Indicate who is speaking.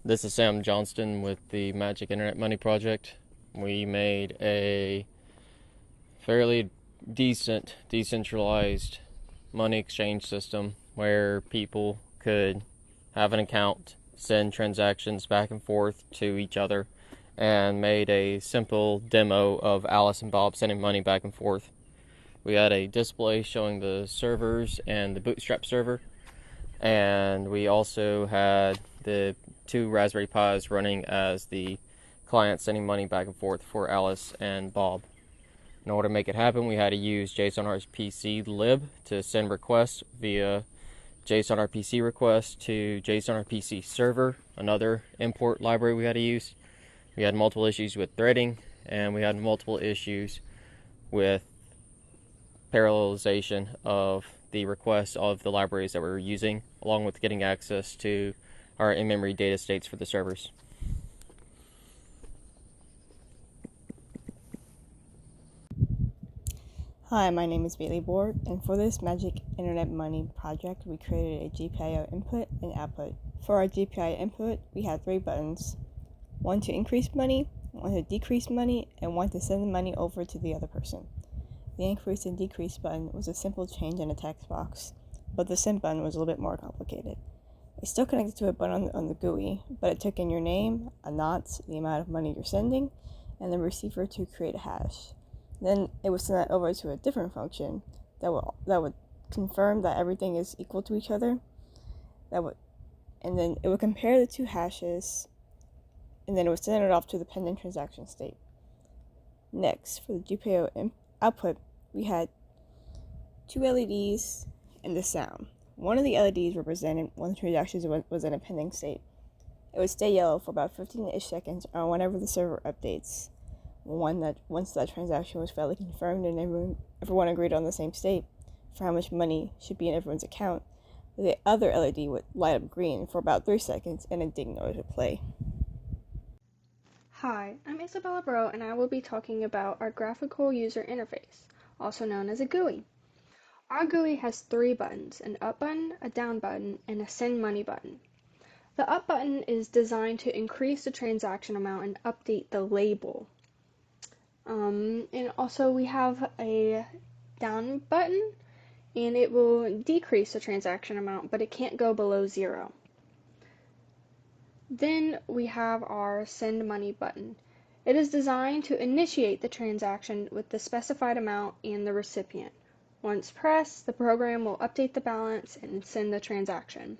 Speaker 1: This is Sam Johnston with the Magic Internet Money Project. We made a fairly decent decentralized money exchange system where people could have an account, send transactions back and forth to each other, and made a simple demo of Alice and Bob sending money back and forth. We had a display showing the servers and the Bootstrap server, and we also had the two Raspberry Pis running as the client sending money back and forth for Alice and Bob. In order to make it happen, we had to use JSON-RPC lib to send requests via JSON-RPC request to JSON-RPC server, another import library we had to use. We had multiple issues with threading, and we had multiple issues with parallelization of the requests of the libraries that we were using, along with getting access to our in-memory data states for the servers.
Speaker 2: Hi, my name is Bailey Borg, and for this Magic Internet Money project, we created a GPIO input and output. For our GPIO input, we had 3 buttons: one to increase money, one to decrease money, and one to send the money over to the other person. The increase and decrease button was a simple change in a text box, but the send button was a little bit more complicated. It's still connected to a button on the GUI, but it took in your name, a knot, the amount of money you're sending, and the receiver to create a hash. Then it would send that over to a different function that would confirm that everything is equal to each other. And then it would compare the 2 hashes, and then it would send it off to the pending transaction state. Next, for the GPIO output, we had 2 LEDs and the sound. One of the LEDs represented when the transaction was in a pending state. It would stay yellow for about 15-ish seconds or whenever the server updates. Once that transaction was fairly confirmed and everyone agreed on the same state for how much money should be in everyone's account, the other LED would light up green for about 3 seconds and a ding noise would play.
Speaker 3: Hi, I'm Isabella Bro, and I will be talking about our graphical user interface, also known as a GUI. Our GUI has 3 buttons: an up button, a down button, and a send money button. The up button is designed to increase the transaction amount and update the label. And also we have a down button, and it will decrease the transaction amount, but it can't go below 0. Then we have our send money button. It is designed to initiate the transaction with the specified amount and the recipient. Once pressed, the program will update the balance and send the transaction.